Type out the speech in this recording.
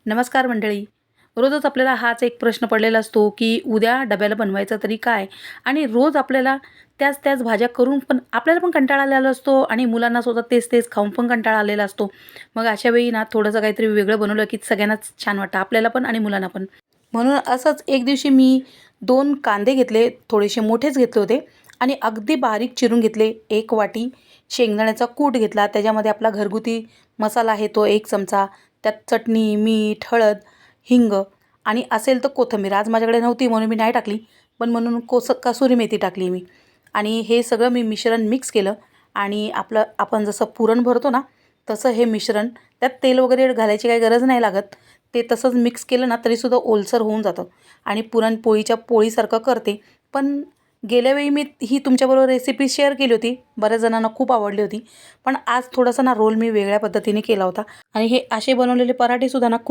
नमस्कार मंडळी. रोजच आपल्याला हाच एक प्रश्न पडलेला असतो, की उद्या डब्याला बनवायचं तरी काय? आणि रोज आपल्याला त्याच-त्याच भाज्या करून पण आपल्याला पण कंटाळा आलेला असतो आणि मुलांना सुद्धा तेच-तेच खाऊन पण कंटाळा आलेला असतो. मग अशा वेळी ना थोडंसं काहीतरी वेगळं बनवलं, की सगळ्यांनाच छान वाटतं, आपल्याला पण आणि मुलांना पण. म्हणून असंच एक दिवशी मी 2 कांदे घेतले, थोडेसे मोठेच घेतले होते आणि अगदी बारीक चिरून घेतले. 1 वाटी शेंगदाण्याचा कूट घेतला. त्याच्यामध्ये आपला घरगुती मसाला आहे तो 1 चमचा. त्यात चटणी, मीठ, हळद, हिंग आणि असेल तर कोथिंबीर. आज माझ्याकडे नव्हती म्हणून मी नाही टाकली, पण म्हणून कसुरी मेथी टाकली मी. आणि हे सगळं मी मिश्रण मिक्स केलं आणि आपण जसं पुरण भरतो ना, तसं हे मिश्रण त्यात तेल वगैरे घालायची काही गरज नाही लागत. ते तसंच मिक्स केलं ना तरीसुद्धा ओलसर होऊन जातं आणि पुरणपोळीच्या पोळीसारखं करते. पण गेल्या वेळी मी ही तुमच्याबरोबर रेसिपी शेअर केली होती. बऱ्याच जणांना खूप आवडली होती. पण आज थोडासा ना रोल मी वेगळ्या पद्धतीने केला होता आणि हे असे बनवलेले पराठेसुद्धा ना खूप